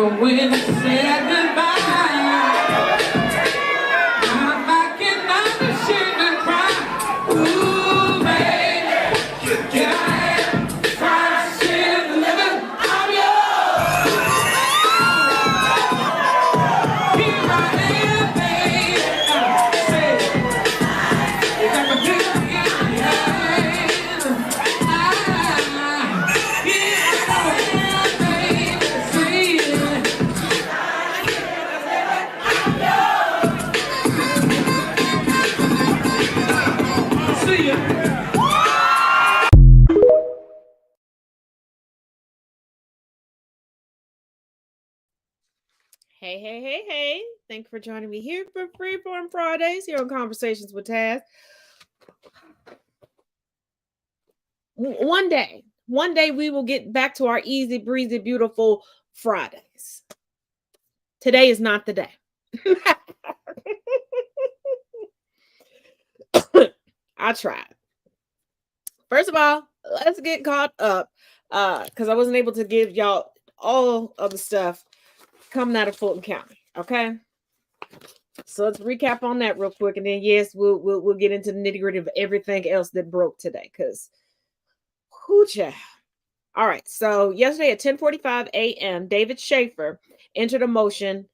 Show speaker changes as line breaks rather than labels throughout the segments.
when you said goodbye. I'm back in the shade and cry. Ooh, baby, can I have 5 shades of living? I'm yours. Here I am, baby. Say, you got my good in your hand. Here I am, baby. Say, see ya.
Hey, hey, hey, hey. Thank you for joining me here for Freeform Fridays here on Conversations with Taz. One day we will get back to our easy breezy, beautiful Fridays. Today is not the day. I tried. First of all, let's get caught up because I wasn't able to give y'all all of the stuff coming out of Fulton County. Okay, so let's recap on that real quick, and then yes, we'll get into the nitty gritty of everything else that broke today. Because, hoocha. All right. So yesterday at 10:45 a.m., David Schaefer entered a motion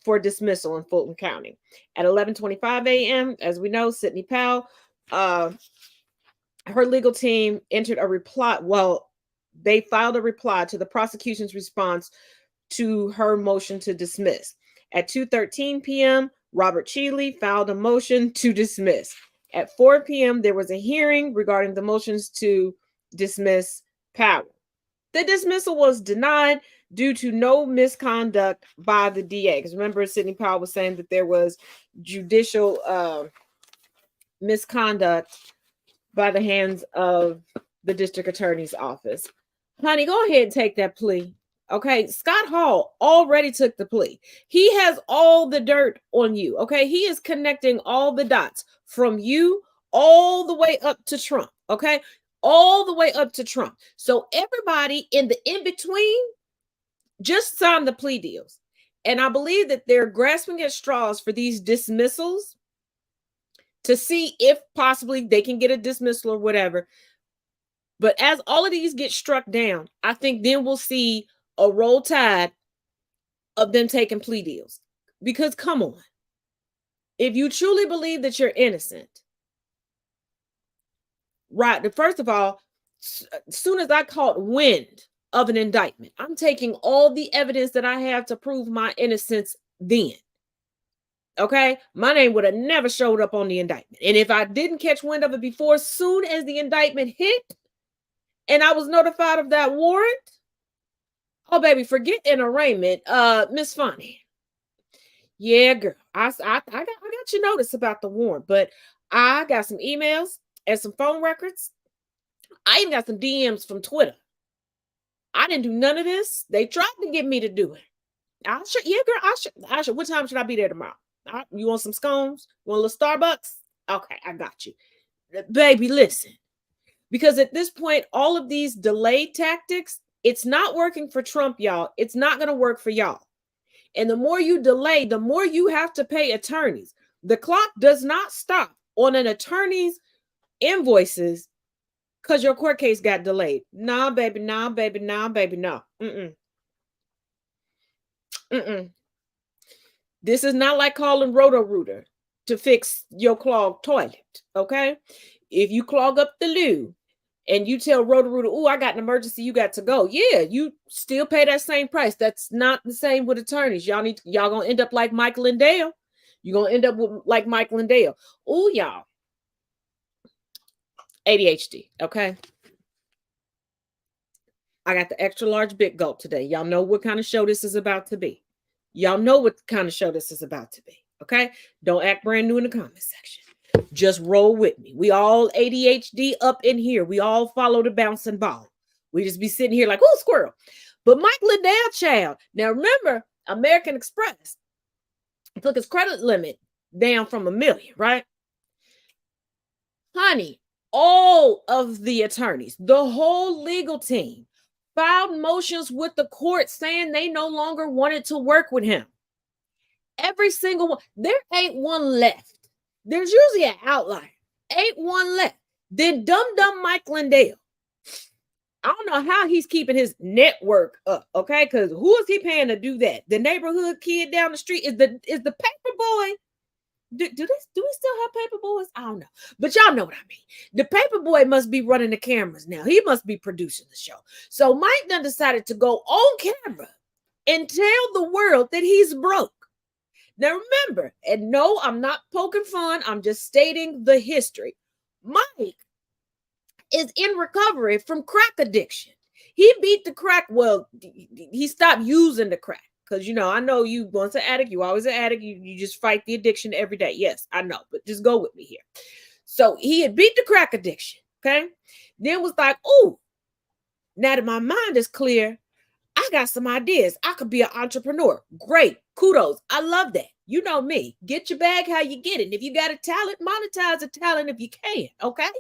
for dismissal in Fulton County. At 11:25 a.m., as we know, Sidney Powell, her legal team entered a reply. Well, they filed a reply to the prosecution's response to her motion to dismiss. At 2:13 p.m., Robert Cheeley filed a motion to dismiss. At 4 p.m., there was a hearing regarding the motions to dismiss Powell. The dismissal was denied due to no misconduct by the DA. Because remember, Sidney Powell was saying that there was judicial misconduct by the hands of the district attorney's office. Honey, go ahead and take that plea. Okay, Scott Hall already took the plea. He has all the dirt on you. Okay, he is connecting all the dots from you all the way up to Trump. Okay, all the way up to Trump. So everybody in the in-between just signed the plea deals. And I believe that they're grasping at straws for these dismissals to see if possibly they can get a dismissal or whatever. But as all of these get struck down, I think then we'll see a roll tide of them taking plea deals. Because come on, if you truly believe that you're innocent, right, first of all, as soon as I caught wind of an indictment, I'm taking all the evidence that I have to prove my innocence then. Okay, my name would have never showed up on the indictment. And if I didn't catch wind of it before, soon as the indictment hit and I was notified of that warrant, oh baby, forget an arraignment. Miss Funny. Yeah, girl. I got your notice about the warrant, but I got some emails and some phone records. I even got some DMs from Twitter. I didn't do none of this. They tried to get me to do it. I should. What time should I be there tomorrow? You want some scones? You want a little Starbucks? Okay, I got you. Baby, listen. Because at this point, all of these delayed tactics, it's not working for Trump, y'all. It's not going to work for y'all. And the more you delay, the more you have to pay attorneys. The clock does not stop on an attorney's invoices because your court case got delayed. Nah, baby, nah, baby, nah, baby, no. This is not like calling Roto-Rooter to fix your clogged toilet, okay? If you clog up the loo and you tell Roto-Rooter, oh, I got an emergency, you got to go. Yeah, you still pay that same price. That's not the same with attorneys. Y'all gonna end up like Michael and Dale. You're gonna end up like Michael and Dale. Oh, y'all. ADHD, okay? I got the extra large big gulp today. Y'all know what kind of show this is about to be. Y'all know what kind of show this is about to be, okay? Don't act brand new in the comment section. Just roll with me. We all ADHD up in here. We all follow the bouncing ball. We just be sitting here like, oh, squirrel. But Mike Liddell, child. Now remember, American Express took his credit limit down from 1 million, right? Honey, all of the attorneys, the whole legal team filed motions with the court saying they no longer wanted to work with him. Every single one. There ain't one left. There's usually an outlier. Ain't one left. Then dumb Mike Lindell. I don't know how he's keeping his network up, okay? Because who is he paying to do that? The neighborhood kid down the street is the paper boy. Do we still have paper boys? I don't know, but y'all know what I mean. The paper boy must be running the cameras now. He must be producing the show. So Mike done decided to go on camera and tell the world that he's broke. Now remember, and no, I'm not poking fun. I'm just stating the history. Mike is in recovery from crack addiction. He beat the crack. Well, he stopped using the crack. Because, I know you once an addict, you always an addict. You just fight the addiction every day. Yes, I know, but just go with me here. So he had beat the crack addiction, okay? Then was like, oh, now that my mind is clear, I got some ideas. I could be an entrepreneur. Great. Kudos. I love that. You know me. Get your bag how you get it. And if you got a talent, monetize a talent if you can, okay?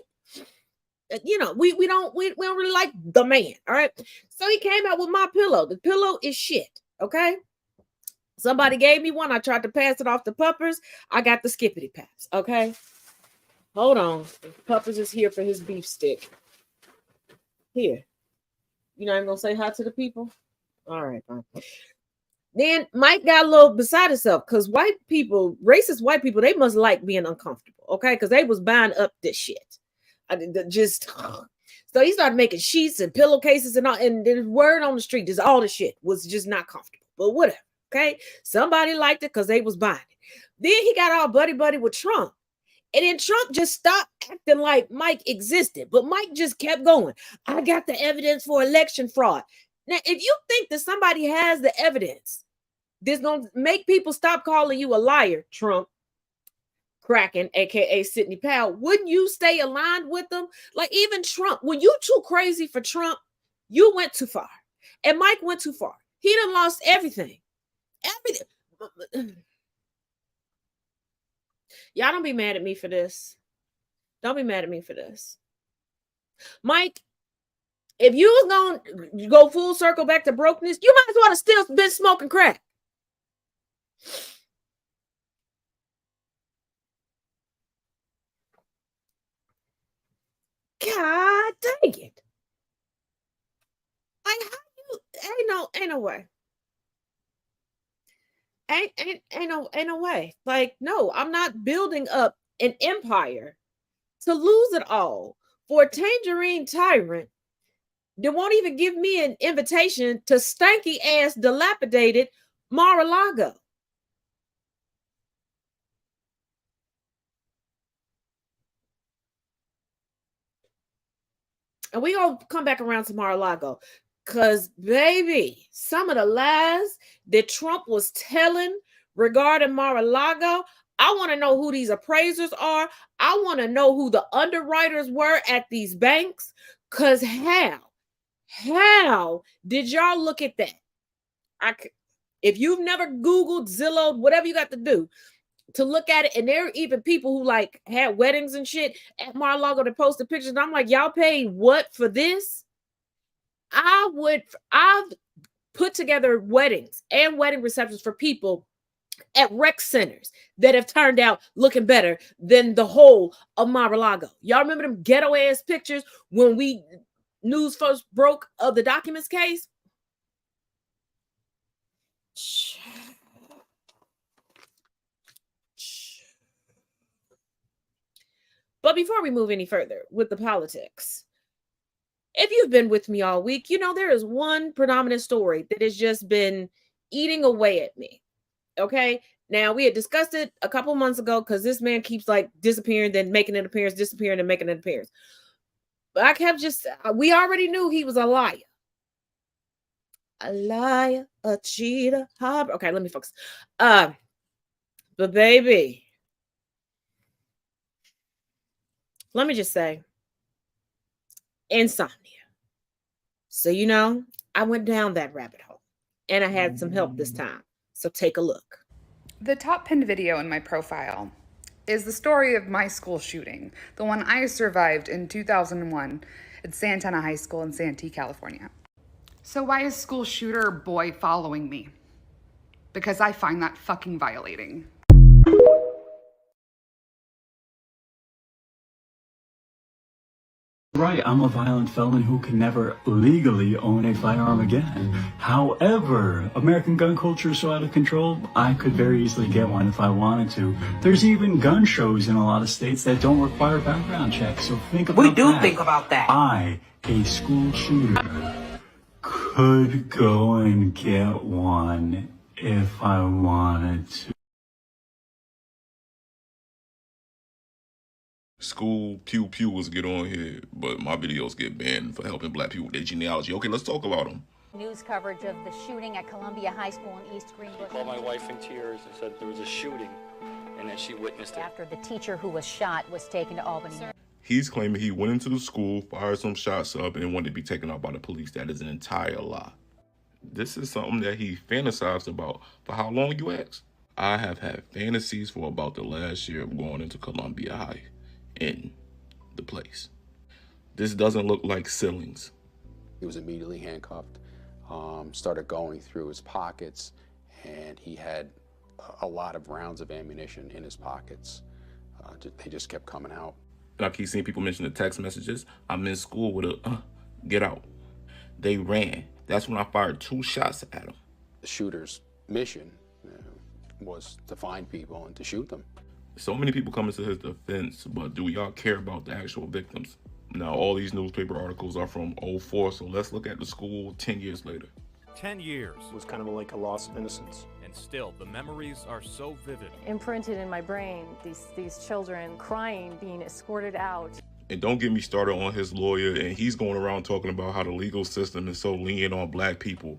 We don't really like the man, all right? So he came out with my pillow. The pillow is shit. Okay. Somebody gave me one. I tried to pass it off to Puppers. I got the skippity pass. Okay. Hold on. Puppers is here for his beef stick. Here. You're not even gonna say hi to the people? All right, fine. Then Mike got a little beside himself because white people, racist white people, they must like being uncomfortable. Okay. Because they was buying up this shit. So he started making sheets and pillowcases and all, and the word on the street is all the shit was just not comfortable. But whatever, okay? Somebody liked it because they was buying it. Then he got all buddy with Trump. And then Trump just stopped acting like Mike existed. But Mike just kept going. I got the evidence for election fraud. Now, if you think that somebody has the evidence that's going to make people stop calling you a liar, Trump, Kraken, aka Sidney Powell, wouldn't you stay aligned with them? Like even Trump, when you too crazy for Trump, you went too far. And Mike went too far. He done lost everything. Y'all don't be mad at me for this. Don't be mad at me for this. Mike, if you was gonna go full circle back to brokenness, you might as well have still been smoking crack. God dang it. Like how you ain't no way. Ain't no way. Like, no, I'm not building up an empire to lose it all for a tangerine tyrant that won't even give me an invitation to stanky ass dilapidated Mar-a-Lago. And we gonna come back around to Mar-a-Lago. Because, baby, some of the lies that Trump was telling regarding Mar-a-Lago, I want to know who these appraisers are. I want to know who the underwriters were at these banks. Because how did y'all look at that? If you've never Googled, Zillow, whatever you got to do to look at it, and there are even people who like had weddings and shit at Mar-a-Lago that posted pictures, and I'm like, y'all paid what for this? I've put together weddings and wedding receptions for people at rec centers that have turned out looking better than the whole of Mar-a-Lago. Y'all remember them ghetto ass pictures when news first broke of the documents case? But before we move any further with the politics, if you've been with me all week, there is one predominant story that has just been eating away at me. Okay. Now, we had discussed it a couple months ago because this man keeps like disappearing, then making an appearance, disappearing, and making an appearance. But I kept we already knew he was a liar. A liar, a cheater, okay, let me focus. But baby, let me just say, insomnia. So, I went down that rabbit hole and I had some help this time. So take a look.
The top pinned video in my profile is the story of my school shooting, the one I survived in 2001 at Santana High School in Santee, California. So why is school shooter boy following me? Because I find that fucking violating.
Right, I'm a violent felon who can never legally own a firearm again. However, American gun culture is so out of control, I could very easily get one if I wanted to. There's even gun shows in a lot of states that don't require background checks, so think about that.
We do think about that.
I, a school shooter, could go and get one if I wanted to.
School pew pew was get on here, but my videos get banned for helping black people with their genealogy. Okay, let's talk about them.
News coverage of the shooting at Columbia High School in East Greenbush.
I called my wife in tears and said there was a shooting and that she witnessed it.
After the teacher who was shot was taken to Albany.
He's claiming he went into the school, fired some shots up, and wanted to be taken out by the police. That is an entire lie. This is something that he fantasized about. For how long, you ask? I have had fantasies for about the last year of going into Columbia High in the place. This doesn't look like ceilings.
He was immediately handcuffed, started going through his pockets, and he had a lot of rounds of ammunition in his pockets. They just kept coming out.
And I keep seeing people mention the text messages. I'm in school with a, get out. They ran. That's when I fired 2 shots at him.
The shooter's mission was to find people and to shoot them.
So many people coming to his defense, but do y'all care about the actual victims? Now, all these newspaper articles are from '04, so let's look at the school 10 years later.
10 years.
It was kind of like a loss of innocence.
And still, the memories are so vivid.
Imprinted in my brain, these children crying, being escorted out.
And don't get me started on his lawyer, and he's going around talking about how the legal system is so lenient on black people.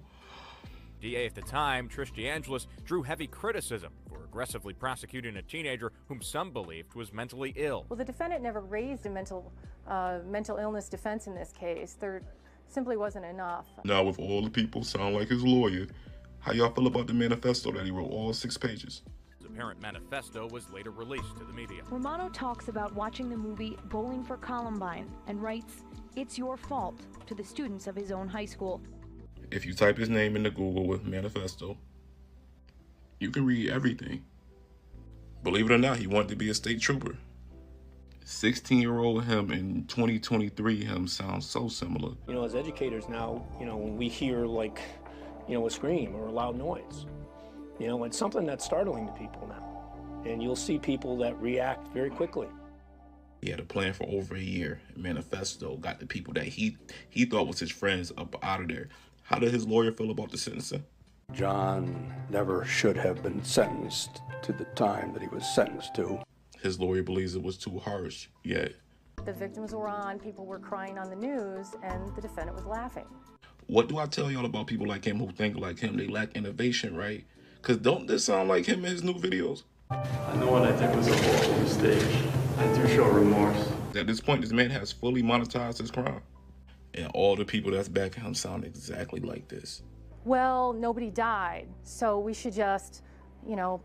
DA at the time, Trish DeAngelis, drew heavy criticism for aggressively prosecuting a teenager whom some believed was mentally ill.
Well, the defendant never raised a mental illness defense in this case. There simply wasn't enough.
Now, with all the people sound like his lawyer, how y'all feel about the manifesto that he wrote, all 6 pages?
His apparent manifesto was later released to the media.
Romano talks about watching the movie Bowling for Columbine and writes, "It's your fault," to the students of his own high school.
If you type his name into Google with manifesto, you can read everything. Believe it or not, he wanted to be a state trooper. 16-year-old him and 2023 him sounds so similar.
You know, as educators now, when we hear like, a scream or a loud noise, it's something that's startling to people now. And you'll see people that react very quickly.
He had a plan for over a year. Manifesto got the people that he thought was his friends up out of there. How did his lawyer feel about the sentencing?
John never should have been sentenced to the time that he was sentenced to.
His lawyer believes it was too harsh, yet
The victims were on, people were crying on the news, and the defendant was laughing.
what do I tell y'all about people like him who think like him? They lack innovation, right? Because don't this sound like him in his new videos?
I know what I did was a horrible mistake. I do show remorse.
At this point, this man has fully monetized his crime. And all the people that's backing him sound exactly like this.
Well, nobody died, so we should just,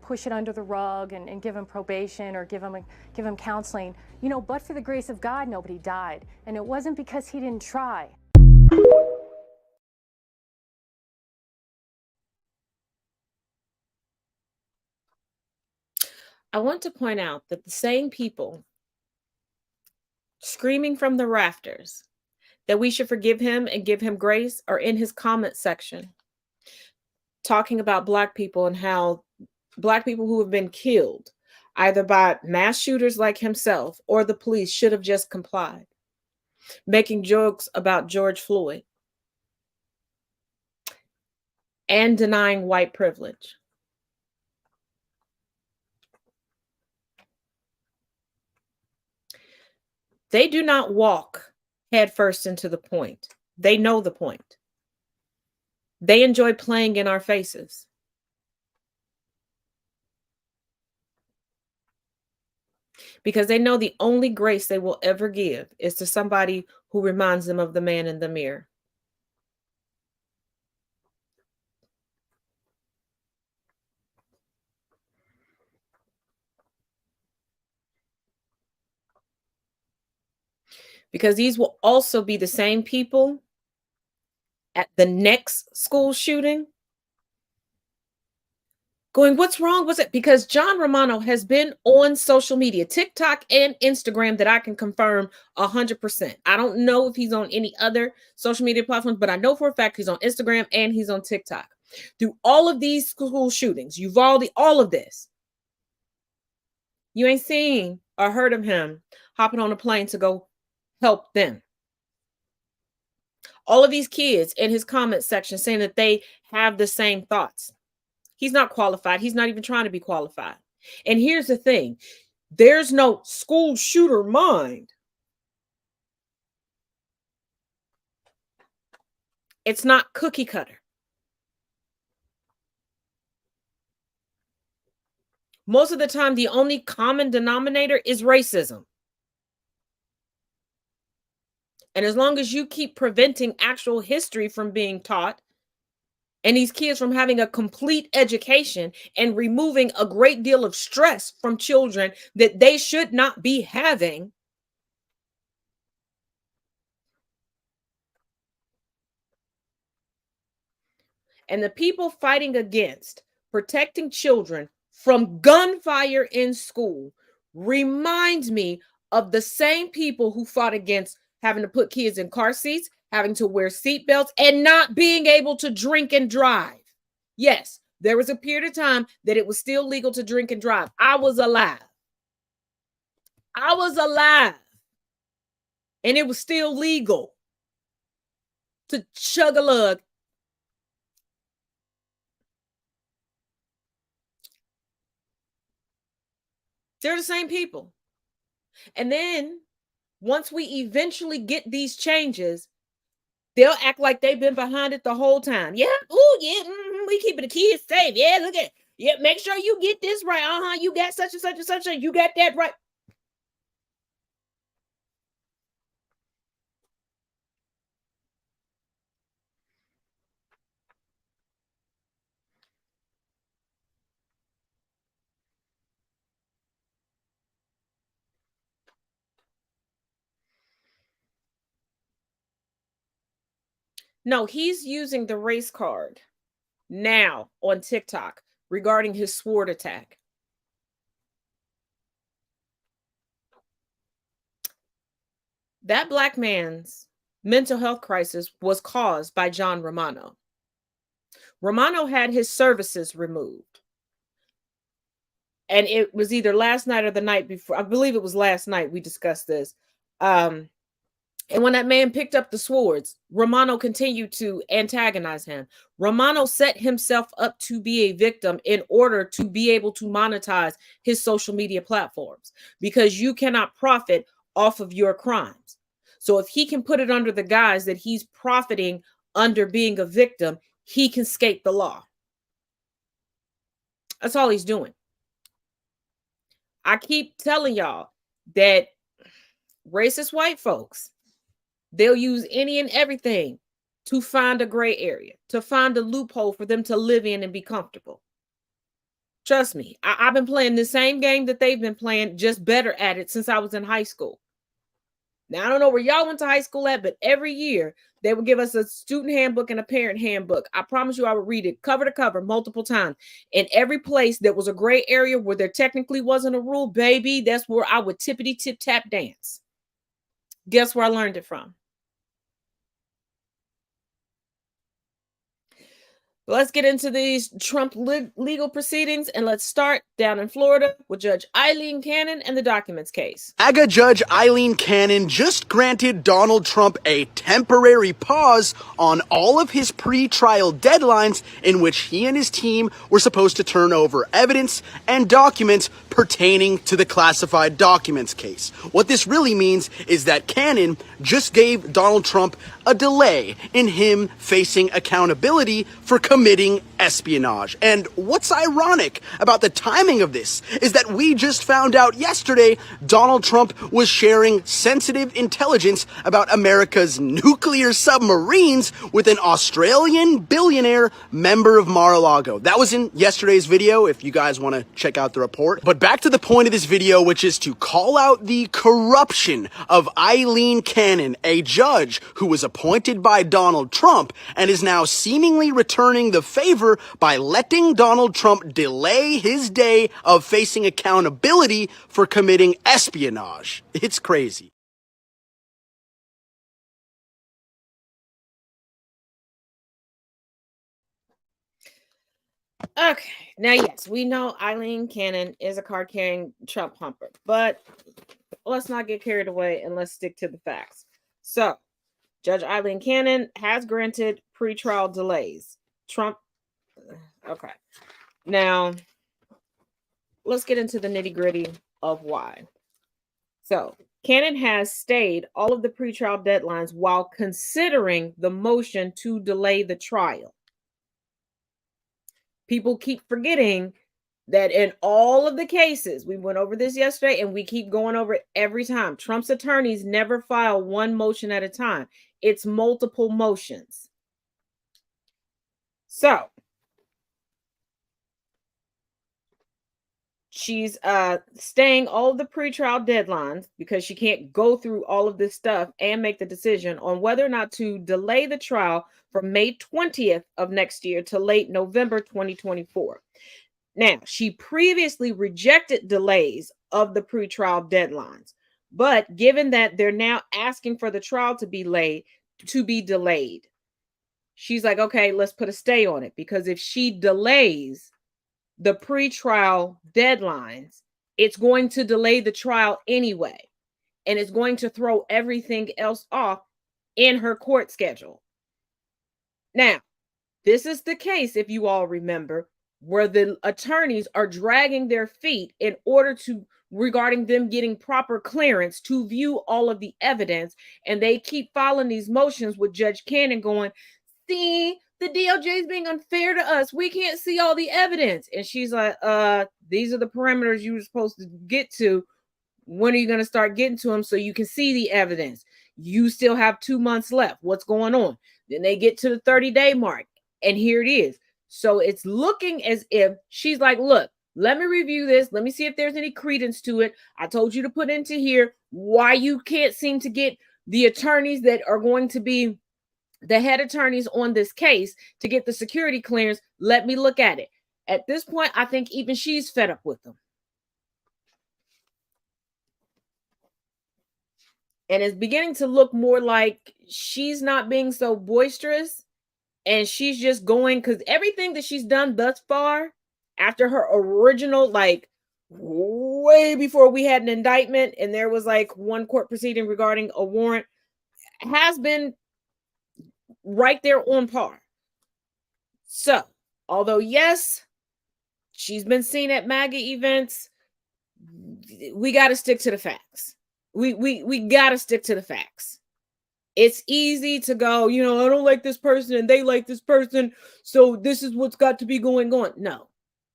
push it under the rug and give him probation or give him counseling. But for the grace of God, nobody died. And it wasn't because he didn't try.
I want to point out that the same people screaming from the rafters that we should forgive him and give him grace are in his comment section talking about Black people and how Black people who have been killed either by mass shooters like himself or the police should have just complied, making jokes about George Floyd and denying white privilege. They do not walk headfirst into the point. They know the point. They enjoy playing in our faces. Because they know the only grace they will ever give is to somebody who reminds them of the man in the mirror. Because these will also be the same people at the next school shooting, going, what's wrong? What's it? Because Jon Romano has been on social media, TikTok and Instagram, that I can confirm 100%. I don't know if he's on any other social media platforms, but I know for a fact he's on Instagram and he's on TikTok. Through all of these school shootings, Uvalde, all of this, you ain't seen or heard of him hopping on a plane to go help them. All of these kids in his comment section saying that they have the same thoughts. He's not qualified. He's not even trying to be qualified. And here's the thing. There's no school shooter mind. It's not cookie cutter. Most of the time, the only common denominator is racism. And as long as you keep preventing actual history from being taught, and these kids from having a complete education and removing a great deal of stress from children that they should not be having, and the people fighting against protecting children from gunfire in school reminds me of the same people who fought against having to put kids in car seats, having to wear seatbelts, and not being able to drink and drive. Yes, there was a period of time that it was still legal to drink and drive. I was alive. I was alive. And it was still legal to chug a lug. They're the same people. And then once we eventually get these changes, they'll act like they've been behind it the whole time. Yeah. Oh, yeah. We keeping the kids safe. Yeah. Look at it. Yeah. Make sure you get this right. You got such and such and such. And you got that right. No, he's using the race card now on TikTok regarding his sword attack. That black man's mental health crisis was caused by Jon Romano. Romano had his services removed. And it was either last night or the night before. I believe it was last night we discussed this. And when that man picked up the swords, Romano continued to antagonize him. Romano set himself up to be a victim in order to be able to monetize his social media platforms, because you cannot profit off of your crimes. So if he can put it under the guise that he's profiting under being a victim, he can escape the law. That's all he's doing. I keep telling y'all that racist white folks, they'll use any and everything to find a gray area, to find a loophole for them to live in and be comfortable. Trust me, I've been playing the same game that they've been playing, just better at it since I was in high school. Now, I don't know where y'all went to high school at, but every year they would give us a student handbook and a parent handbook. I promise you I would read it cover to cover multiple times. In every place that was a gray area where there technically wasn't a rule, baby, that's where I would tippity tip tap dance. Guess where I learned it from? Let's get into these Trump legal proceedings, and let's start down in Florida with Judge Eileen Cannon and the documents case.
AGA Judge Eileen Cannon just granted Donald Trump a temporary pause on all of his pre-trial deadlines in which he and his team were supposed to turn over evidence and documents pertaining to the classified documents case. What this really means is that Cannon just gave Donald Trump a delay in him facing accountability for committing espionage. And what's ironic about the timing of this is that we just found out yesterday Donald Trump was sharing sensitive intelligence about America's nuclear submarines with an Australian billionaire member of Mar-a-Lago. That was in yesterday's video if you guys want to check out the report. But back to the point of this video, which is to call out the corruption of Eileen Cannon, a judge who was appointed by Donald Trump and is now seemingly returning the favor by letting Donald Trump delay his day of facing accountability for committing espionage. It's crazy.
Okay, now yes, we know Eileen Cannon is a card-carrying Trump pumper, but let's not get carried away and let's stick to the facts. So, Judge Eileen Cannon has granted pretrial delays. Trump, okay. Now, let's get into the nitty-gritty of why. So, Cannon has stayed all of the pretrial deadlines while considering the motion to delay the trial. People keep forgetting that in all of the cases, we went over this yesterday and we keep going over it every time. Trump's attorneys never file one motion at a time. It's multiple motions. So, she's staying all of the pretrial deadlines because she can't go through all of this stuff and make the decision on whether or not to delay the trial from May 20th of next year to late November 2024. Now, she previously rejected delays of the pretrial deadlines, but given that they're now asking for the trial to be delayed, she's like, okay, let's put a stay on it, because if she delays the pretrial deadlines, it's going to delay the trial anyway, and it's going to throw everything else off in her court schedule. Now, this is the case, if you all remember, where the attorneys are dragging their feet in order to, regarding them getting proper clearance to view all of the evidence, and they keep filing these motions with Judge Cannon going, see, the DOJ is being unfair to us. We can't see all the evidence. And she's like, these are the parameters you were supposed to get to. When are you going to start getting to them so you can see the evidence? You still have 2 months left. What's going on? Then they get to the 30-day mark, and here it is. So it's looking as if she's like, look, let me review this. Let me see if there's any credence to it. I told you to put into here why you can't seem to get the attorneys that are going to be the head attorneys on this case to get the security clearance. Let me look at it. At this point, I think even she's fed up with them. And it's beginning to look more like she's not being so boisterous, and she's just going, because everything that she's done thus far, after her original, like way before we had an indictment and there was like one court proceeding regarding a warrant, has been right there on par. So, although yes, she's been seen at MAGA events, we got to stick to the facts. We got to stick to the facts. It's easy to go, I don't like this person and they like this person, so this is what's got to be going on. No.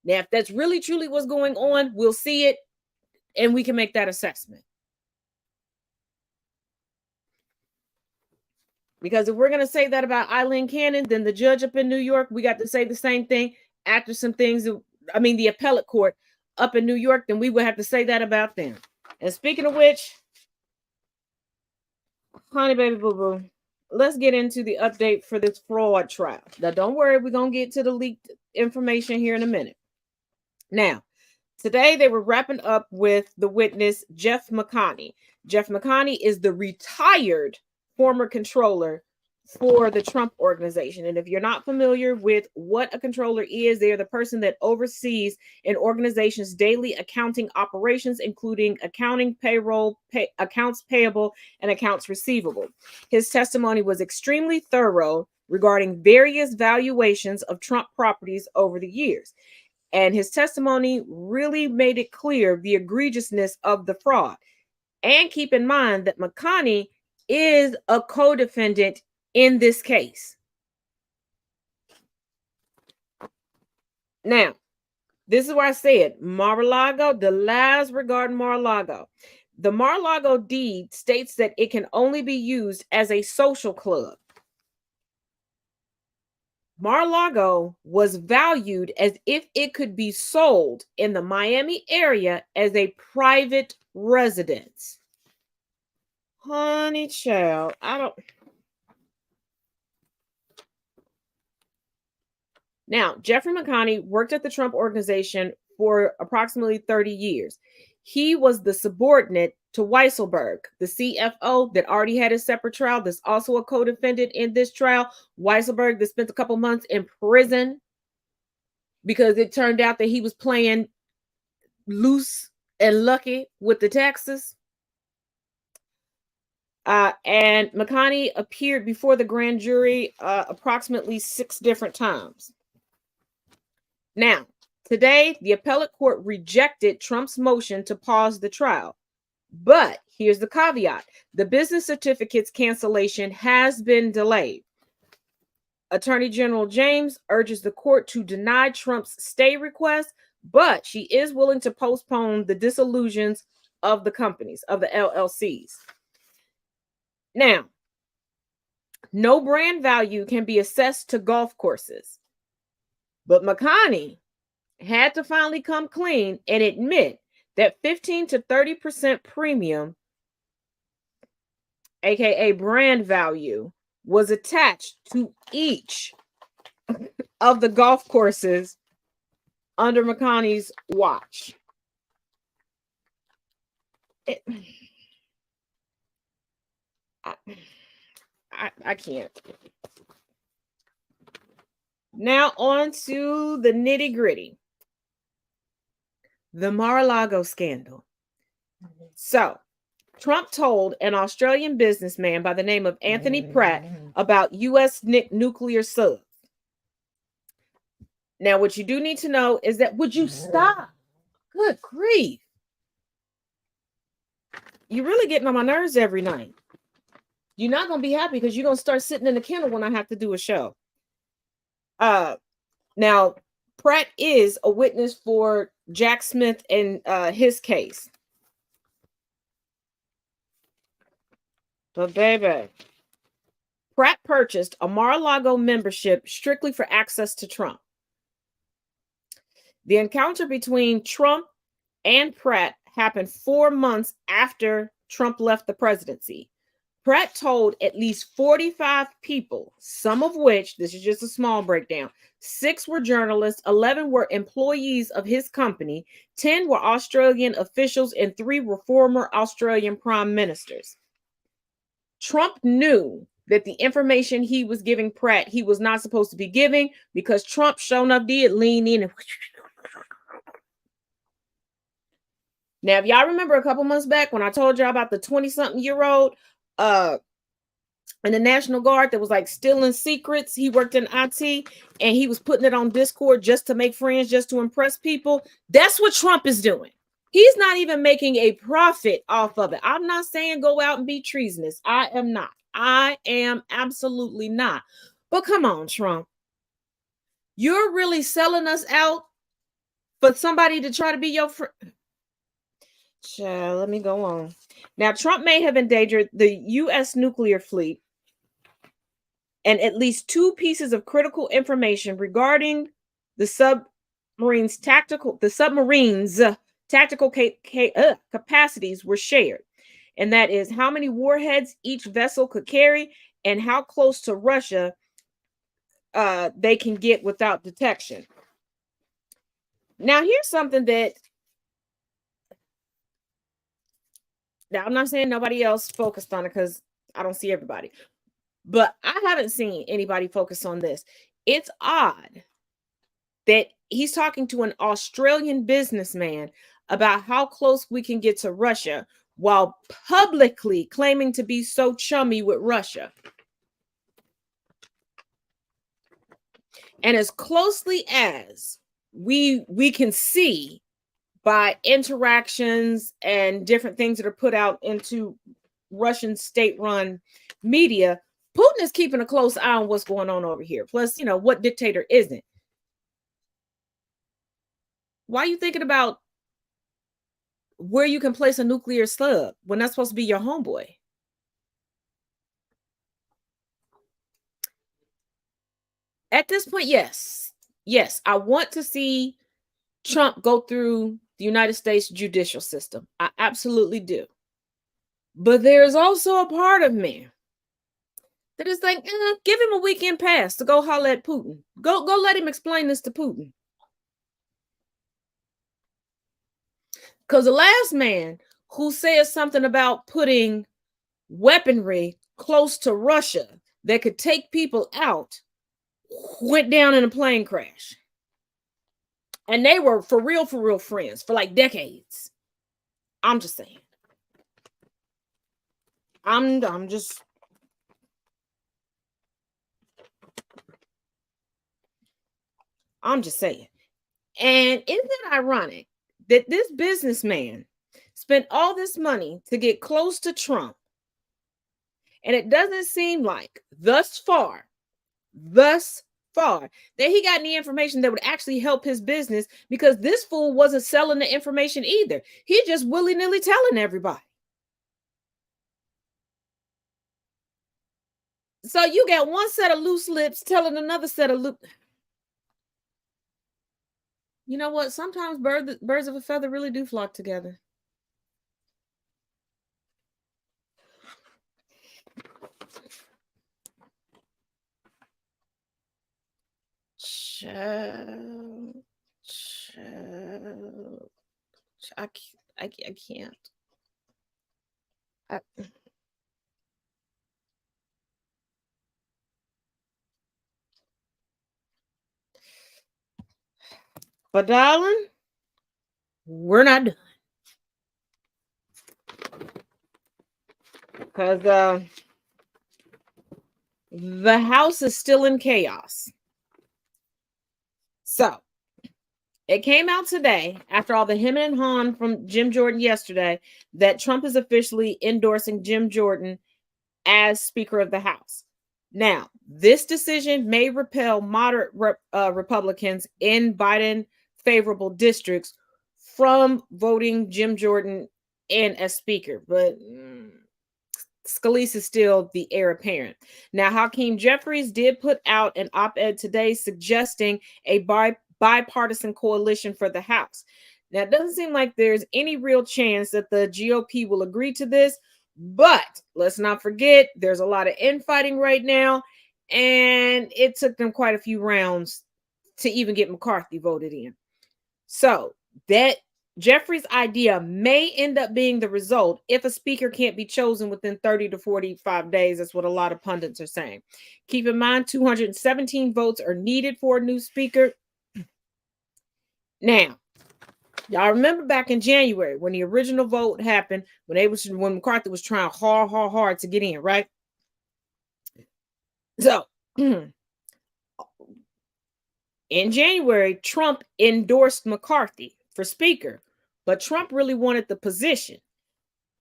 Now, if that's really truly what's going on, we'll see it and we can make that assessment. Because if we're going to say that about Eileen Cannon, then the judge up in New York, we got to say the same thing after some things. The appellate court up in New York, then we would have to say that about them. And speaking of which, honey, baby, boo-boo, let's get into the update for this fraud trial. Now, don't worry, we're going to get to the leaked information here in a minute. Now, today they were wrapping up with the witness, Jeff McConney. Jeff McConney is the retired former controller for the Trump organization. And if you're not familiar with what a controller is, they are the person that oversees an organization's daily accounting operations, including accounting, payroll, accounts payable, and accounts receivable. His testimony was extremely thorough regarding various valuations of Trump properties over the years. And his testimony really made it clear the egregiousness of the fraud. And keep in mind that McConney is a co-defendant in this case. Now, this is where I said Mar-a-Lago, the lies regarding Mar-a-Lago. The Mar-a-Lago deed states that it can only be used as a social club. Mar-a-Lago was valued as if it could be sold in the Miami area as a private residence. Honey child, I don't. Now, Jeffrey McConney worked at the Trump Organization for approximately 30 years. He was the subordinate to Weisselberg, the CFO that already had a separate trial. There's also a co-defendant in this trial, Weisselberg, that spent a couple months in prison because it turned out that he was playing loose and lucky with the taxes. And McConney appeared before the grand jury approximately 6 different times. Now, today, the appellate court rejected Trump's motion to pause the trial. But here's the caveat. The business certificate's cancellation has been delayed. Attorney General James urges the court to deny Trump's stay request, but she is willing to postpone the dissolutions of the companies, of the LLCs. Now, no brand value can be assessed to golf courses. But McConney had to finally come clean and admit that 15 to 30% premium, aka brand value, was attached to each of the golf courses under McConney's watch. I can't. Now on to the nitty gritty. The Mar-a-Lago scandal. So, Trump told an Australian businessman by the name of Anthony Pratt about U.S. nuclear subs. Now, what you do need to know is that, would you stop? Good grief. You're really getting on my nerves every night. You're not going to be happy because you're going to start sitting in the kennel when I have to do a show. Now, Pratt is a witness for Jack Smith and his case. But baby, Pratt purchased a Mar-a-Lago membership strictly for access to Trump. The encounter between Trump and Pratt happened 4 months after Trump left the presidency. Pratt told at least 45 people, some of which, this is just a small breakdown, 6 were journalists, 11 were employees of his company, 10 were Australian officials, and 3 were former Australian prime ministers. Trump knew that the information he was giving Pratt, he was not supposed to be giving, because Trump shown up did lean in and now, if y'all remember a couple months back when I told y'all about the 20-something-year-old in the National Guard that was like stealing secrets, he worked in IT and he was putting it on Discord just to make friends, just to impress people. That's what Trump is doing. He's not even making a profit off of it. I'm not saying go out and be treasonous. I am not. I am absolutely not. But come on, Trump. You're really selling us out for somebody to try to be your friend. Let me go on. Now, Trump may have endangered the U.S. nuclear fleet and at least 2 pieces of critical information regarding the submarines' tactical capacities were shared. And that is how many warheads each vessel could carry and how close to Russia they can get without detection. Now, here's something that, now I'm not saying nobody else focused on it because I don't see everybody, but I haven't seen anybody focus on this. It's odd that he's talking to an Australian businessman about how close we can get to Russia while publicly claiming to be so chummy with Russia. And as closely as we can see by interactions and different things that are put out into Russian state-run media, Putin is keeping a close eye on what's going on over here. Plus, you know, what dictator isn't? Why are you thinking about where you can place a nuclear slug when that's supposed to be your homeboy? At this point, yes. Yes, I want to see Trump go through the United States judicial system. I absolutely do. But there's also a part of me that is like, give him a weekend pass to go holler at Putin. Go let him explain this to Putin. Because the last man who said something about putting weaponry close to Russia that could take people out went down in a plane crash. And they were for real friends for like decades. I'm just saying. I'm just saying. And isn't it ironic that this businessman spent all this money to get close to Trump? And it doesn't seem like thus far, that he got any information that would actually help his business, because this fool wasn't selling the information either. He just willy-nilly telling everybody. So you got one set of loose lips telling another set of loose. You know what? Sometimes birds of a feather really do flock together. I can't. But darling, we're not done. Because the house is still in chaos. So it came out today, after all the him and han from Jim Jordan yesterday, that Trump is officially endorsing Jim Jordan as Speaker of the House. Now, this decision may repel moderate Republicans in Biden favorable districts from voting Jim Jordan in as Speaker, but Scalise is still the heir apparent. Now, Hakeem Jeffries did put out an op-ed today suggesting a bipartisan coalition for the House. Now, it doesn't seem like there's any real chance that the GOP will agree to this, but let's not forget there's a lot of infighting right now, and it took them quite a few rounds to even get McCarthy voted in. So that Jeffrey's idea may end up being the result if a speaker can't be chosen within 30 to 45 days. That's what a lot of pundits are saying. Keep in mind, 217 votes are needed for a new speaker. Now, y'all remember back in January when the original vote happened, when McCarthy was trying hard to get in, right? So in January, Trump endorsed McCarthy for speaker, but Trump really wanted the position.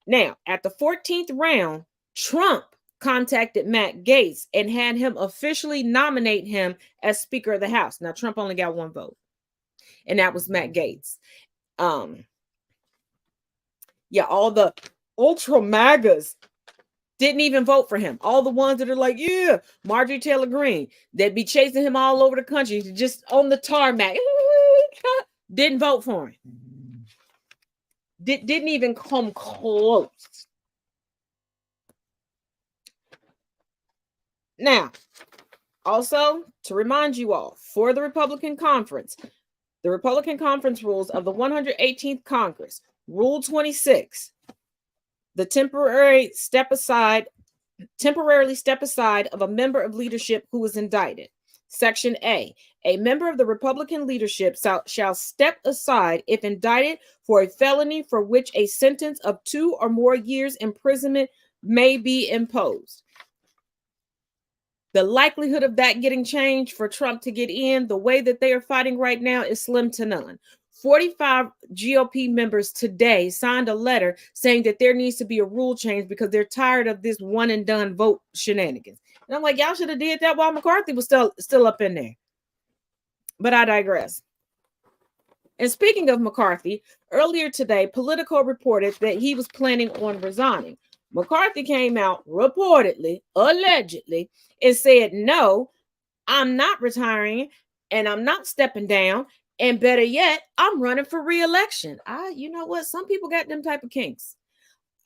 Now, at the 14th round, Trump contacted Matt Gaetz and had him officially nominate him as Speaker of the House. Now, Trump only got one vote, and that was Matt Gaetz. All the ultra MAGAs didn't even vote for him. All the ones that are like, yeah, Marjorie Taylor Greene, that be chasing him all over the country, just on the tarmac, didn't vote for him. Didn't even come close. Now, also, to remind you all, for the Republican Conference rules of the 118th Congress, Rule 26, the temporarily step aside of a member of leadership who is indicted. Section A member of the Republican leadership shall step aside if indicted for a felony for which a sentence of 2 or more years imprisonment may be imposed. The likelihood of that getting changed for Trump to get in, the way that they are fighting right now, is slim to none. 45 GOP members today signed a letter saying that there needs to be a rule change because they're tired of this one and done vote shenanigans. And I'm like, y'all should have did that while McCarthy was still up in there. But I digress. And speaking of McCarthy, earlier today, Politico reported that he was planning on resigning. McCarthy came out reportedly, allegedly, and said, no, I'm not retiring and I'm not stepping down. And better yet, I'm running for re-election. You know what? Some people got them type of kinks.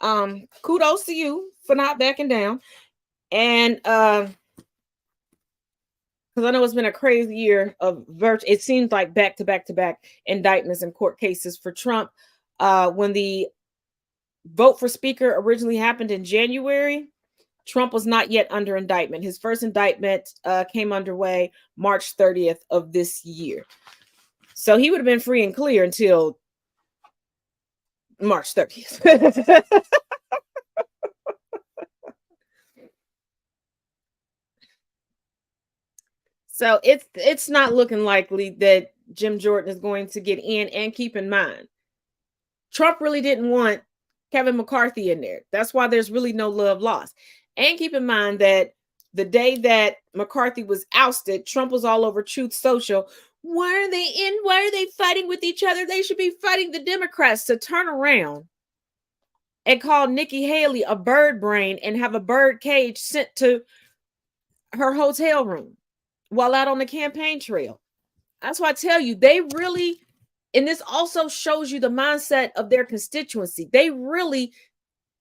Kudos to you for not backing down. And because I know it's been a crazy year of it seems like back to back indictments and court cases for Trump. When the vote for speaker originally happened in January, Trump was not yet under indictment. His first indictment came underway March 30th of this year. So he would have been free and clear until March 30th. So it's not looking likely that Jim Jordan is going to get in. And keep in mind, Trump really didn't want Kevin McCarthy in there. That's why there's really no love lost. And keep in mind that the day that McCarthy was ousted, Trump was all over Truth Social. Why are they in? Why are they fighting with each other? They should be fighting the Democrats. To turn around and call Nikki Haley a bird brain and have a bird cage sent to her hotel room while out on the campaign trail. That's why I tell you, they really, and this also shows you the mindset of their constituency. They really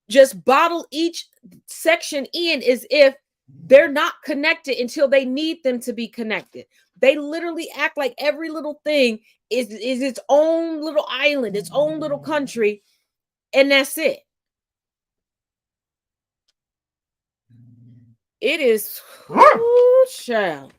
just bottle each section in as if they're not connected until they need them to be connected. They literally act like every little thing is its own little island, its own little country, and that's it. It is, child.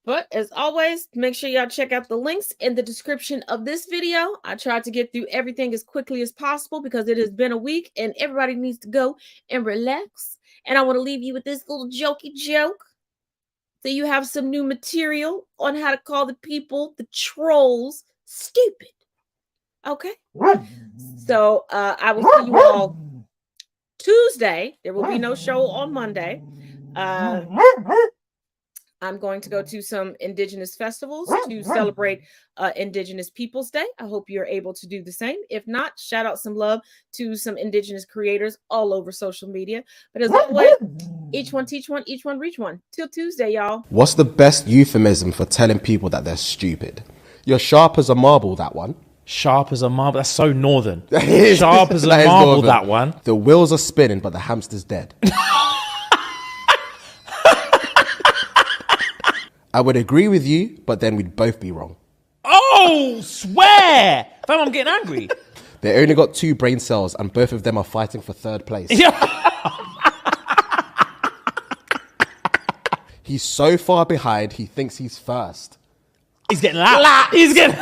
But as always, make sure y'all check out the links in the description of this video. I tried to get through everything as quickly as possible because it has been a week and everybody needs to go and relax. And I want to leave you with this little jokey joke so you have some new material on how to call the people, the trolls, stupid. Okay? So I will see you all Tuesday. There will be no show on Monday. I'm going to go to some Indigenous festivals to celebrate Indigenous Peoples Day. I hope you're able to do the same. If not, shout out some love to some Indigenous creators all over social media. But as always, each one teach one, each one reach one. Till Tuesday, y'all.
What's the best euphemism for telling people that they're stupid? You're sharp as a marble, that one.
Sharp as a marble. That's so northern. Sharp as a marble, northern. That one.
The wheels are spinning, but the hamster's dead. I would agree with you, but then we'd both be wrong.
Oh, swear! Fam, I'm getting angry.
They only got 2 brain cells, and both of them are fighting for 3rd place. He's so far behind, he thinks he's first.
He's getting loud. He's getting...